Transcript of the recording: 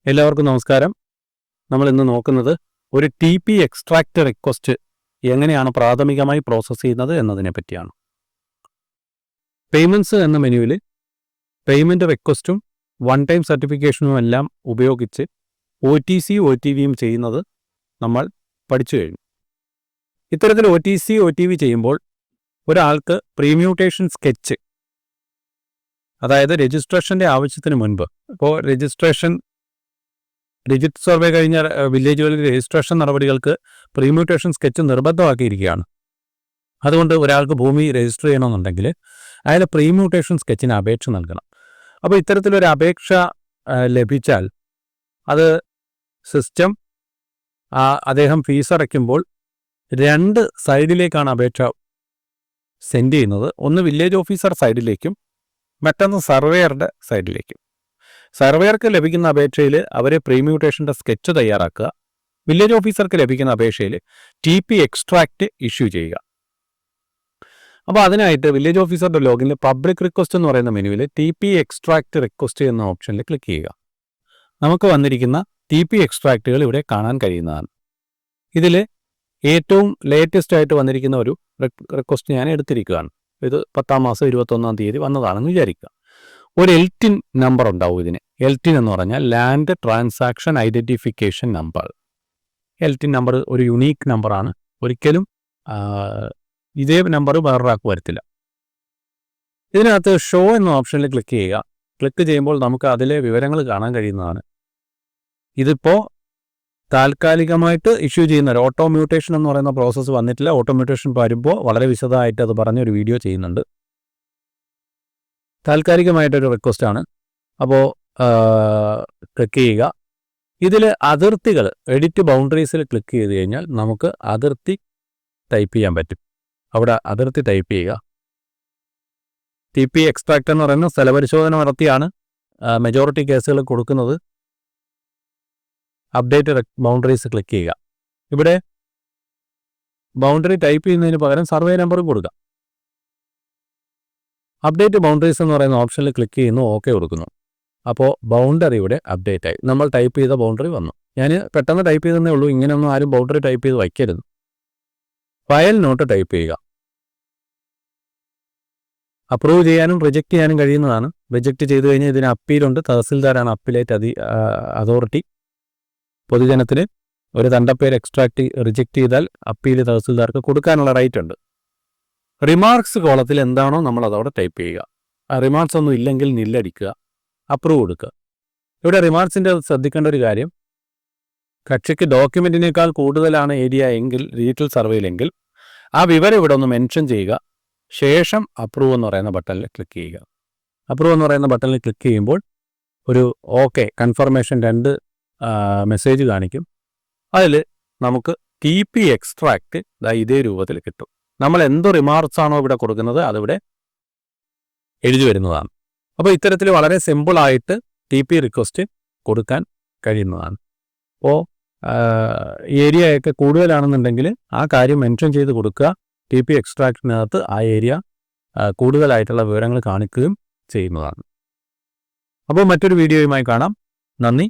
എല്ലാവർക്കും നമസ്കാരം. നമ്മൾ ഇന്ന് നോക്കുന്നത് ഒരു ടി പി എക്സ്ട്രാക്റ്റ് റിക്വസ്റ്റ് എങ്ങനെയാണ് പ്രാഥമികമായി പ്രോസസ്സ് ചെയ്യുന്നത് എന്നതിനെ പറ്റിയാണ്. പേയ്മെൻറ്റ്സ് എന്ന മെനുവിൽ പേയ്മെൻറ്റ് റിക്വസ്റ്റും വൺ ടൈം സർട്ടിഫിക്കേഷനും എല്ലാം ഉപയോഗിച്ച് OTC OTVയും ചെയ്യുന്നത് നമ്മൾ പഠിച്ചു കഴിഞ്ഞു. ഇത്തരത്തിൽ OTC OTV ചെയ്യുമ്പോൾ ഒരാൾക്ക് പ്രീമ്യൂട്ടേഷൻ സ്കെച്ച്, അതായത് രജിസ്ട്രേഷൻ്റെ ആവശ്യത്തിന് മുൻപ്, ഇപ്പോൾ ഡിജിറ്റ് സർവേ കഴിഞ്ഞ വില്ലേജുകളിൽ രജിസ്ട്രേഷൻ നടപടികൾക്ക് പ്രീമ്യൂട്ടേഷൻ സ്കെച്ച് നിർബന്ധമാക്കിയിരിക്കുകയാണ്. അതുകൊണ്ട് ഒരാൾക്ക് ഭൂമി രജിസ്റ്റർ ചെയ്യണമെന്നുണ്ടെങ്കിൽ അയാൾ പ്രീമ്യൂട്ടേഷൻ സ്കെച്ചിന് അപേക്ഷ നൽകണം. അപ്പോൾ ഇത്തരത്തിലൊരു അപേക്ഷ ലഭിച്ചാൽ അത് സിസ്റ്റം അദ്ദേഹം ഫീസ് അടയ്ക്കുമ്പോൾ രണ്ട് സൈഡിലേക്കാണ് അപേക്ഷ സെൻഡ് ചെയ്യുന്നത്. ഒന്ന് വില്ലേജ് ഓഫീസർ സൈഡിലേക്കും മറ്റൊന്ന് സർവേയറുടെ സൈഡിലേക്കും. സർവേയർക്ക് ലഭിക്കുന്ന അപേക്ഷയിൽ അവർ പ്രീമ്യൂട്ടേഷൻ്റെ സ്കെച്ച് തയ്യാറാക്കുക, വില്ലേജ് ഓഫീസർക്ക് ലഭിക്കുന്ന അപേക്ഷയിൽ TP എക്സ്ട്രാക്റ്റ് ഇഷ്യൂ ചെയ്യുക. അപ്പോൾ അതിനായിട്ട് വില്ലേജ് ഓഫീസറുടെ ലോഗിനിൽ പബ്ലിക് റിക്വസ്റ്റ് എന്ന് പറയുന്ന മെനുവിൽ TP എക്സ്ട്രാക്റ്റ് റിക്വസ്റ്റ് എന്ന ഓപ്ഷനിൽ ക്ലിക്ക് ചെയ്യുക. നമുക്ക് വന്നിരിക്കുന്ന TP എക്സ്ട്രാക്റ്റുകൾ ഇവിടെ കാണാൻ കഴിയുന്നതാണ്. ഇതിൽ ഏറ്റവും ലേറ്റസ്റ്റ് ആയിട്ട് വന്നിരിക്കുന്ന ഒരു റിക്വസ്റ്റ് ഞാൻ എടുത്തിരിക്കുകയാണ്. ഇത് 10 മാസം 21-ാം തീയതി വന്നതാണെന്ന് വിചാരിക്കുക. ഒരു LTIN നമ്പർ ഉണ്ടാവും. ഇതിന് LTIN എന്ന് പറഞ്ഞാൽ land transaction identification number. LTIN number ഒരു യുണീക്ക് നമ്പറാണ്. ഒരിക്കലും ഇതേ നമ്പർ വേറൊരാൾക്ക് വരത്തില്ല. ഇതിനകത്ത് ഷോ എന്ന ഓപ്ഷനിൽ ക്ലിക്ക് ചെയ്യുക. ക്ലിക്ക് ചെയ്യുമ്പോൾ നമുക്ക് അതിലെ വിവരങ്ങൾ കാണാൻ കഴിയുന്നതാണ്. ഇതിപ്പോൾ താൽക്കാലികമായിട്ട് ഇഷ്യൂ ചെയ്യുന്ന ഒരു ഓട്ടോ മ്യൂട്ടേഷൻ എന്ന് പറയുന്ന പ്രോസസ്സ് വന്നിട്ടില്ല. ഓട്ടോ മ്യൂട്ടേഷൻ വരുമ്പോൾ വളരെ വിശദമായിട്ട് അത് പറഞ്ഞൊരു വീഡിയോ ചെയ്യുന്നുണ്ട്. താൽക്കാലികമായിട്ടൊരു റിക്വസ്റ്റാണ്. അപ്പോൾ ക്ലിക്ക് ചെയ്യുക. ഇതിൽ അതിർത്തികൾ, എഡിറ്റ് ബൗണ്ടറീസിൽ ക്ലിക്ക് ചെയ്ത് കഴിഞ്ഞാൽ നമുക്ക് അതിർത്തി ടൈപ്പ് ചെയ്യാൻ പറ്റും. അവിടെ അതിർത്തി ടൈപ്പ് ചെയ്യുക. TP എക്സ്ട്രാക്റ്റ് എന്ന് പറയുന്ന സ്ഥലപരിശോധന നടത്തിയാണ് മെജോറിറ്റി കേസുകൾ കൊടുക്കുന്നത്. അപ്ഡേറ്റ് ബൗണ്ടറീസ് ക്ലിക്ക് ചെയ്യുക. ഇവിടെ ബൗണ്ടറി ടൈപ്പ് ചെയ്യുന്നതിന് പകരം സർവേ നമ്പറും കൊടുക്കുക. അപ്ഡേറ്റ് ബൗണ്ടറീസ് എന്ന് പറയുന്ന ഓപ്ഷനിൽ ക്ലിക്ക് ചെയ്യുന്നു, ഓക്കെ കൊടുക്കുന്നു. അപ്പോൾ ബൗണ്ടറി ഇവിടെ അപ്ഡേറ്റ് ആയി. നമ്മൾ ടൈപ്പ് ചെയ്ത ബൗണ്ടറി വന്നു. ഞാൻ പെട്ടെന്ന് ടൈപ്പ് ചെയ്തതേ ഉള്ളൂ. ഇങ്ങനെയൊന്നും ആരും ബൗണ്ടറി ടൈപ്പ് ചെയ്ത് വയ്ക്കരുത്. ഫയൽ നോട്ട് ടൈപ്പ് ചെയ്യുക. അപ്രൂവ് ചെയ്യാനും റിജക്റ്റ് ചെയ്യാനും കഴിയുന്നതാണ്. റിജക്റ്റ് ചെയ്ത് കഴിഞ്ഞാൽ ഇതിന് അപ്പീലുണ്ട്. തഹസിൽദാരാണ് അപ്പീലേറ്റ് അതോറിറ്റി. പൊതുജനത്തിന് ഒരു തണ്ടപ്പേര് എക്സ്ട്രാക്റ്റ് റിജക്റ്റ് ചെയ്താൽ അപ്പീൽ തഹസിൽദാർക്ക് കൊടുക്കാനുള്ള റൈറ്റ് ഉണ്ട്. റിമാർക്സ് കോളത്തിൽ എന്താണോ നമ്മൾ അതവിടെ ടൈപ്പ് ചെയ്യുക. റിമാർക്സ് ഒന്നും ഇല്ലെങ്കിൽ നില്ലടിക്കുക, അപ്രൂവ് കൊടുക്കുക. ഇവിടെ റിമാർക്സിൻ്റെ ശ്രദ്ധിക്കേണ്ട ഒരു കാര്യം, കക്ഷിക്ക് ഡോക്യുമെൻറ്റിനേക്കാൾ കൂടുതലാണ് ഏരിയ എങ്കിൽ, ഡിജിറ്റൽ സർവേയിലെങ്കിൽ ആ വിവരം ഇവിടെ ഒന്ന് മെൻഷൻ ചെയ്യുക. ശേഷം അപ്രൂവ് എന്ന് പറയുന്ന ബട്ടണിൽ ക്ലിക്ക് ചെയ്യുക. അപ്രൂവ് എന്ന് പറയുന്ന ബട്ടണിൽ ക്ലിക്ക് ചെയ്യുമ്പോൾ ഒരു ഓക്കെ കൺഫർമേഷൻ 2 മെസ്സേജ് കാണിക്കും. അതിൽ നമുക്ക് TP എക്സ്ട്രാക്റ്റ് ഇതേ രൂപത്തിൽ കിട്ടും. നമ്മൾ എന്ത് റിമാർക്സ് ആണോ ഇവിടെ കൊടുക്കുന്നത് അതിവിടെ എഴുതി വരുന്നതാണ്. അപ്പോൾ ഇത്തരത്തിൽ വളരെ സിമ്പിളായിട്ട് TP റിക്വസ്റ്റ് കൊടുക്കാൻ കഴിയുന്നതാണ്. അപ്പോൾ ഏരിയയൊക്കെ കൂടുതലാണെന്നുണ്ടെങ്കിൽ ആ കാര്യം മെൻഷൻ ചെയ്ത് കൊടുക്കുക. TP എക്സ്ട്രാക്റ്റിനകത്ത് ആ ഏരിയ കൂടുതലായിട്ടുള്ള വിവരങ്ങൾ കാണിക്കുകയും ചെയ്യുന്നതാണ്. അപ്പോൾ മറ്റൊരു വീഡിയോയുമായി കാണാം. നന്ദി.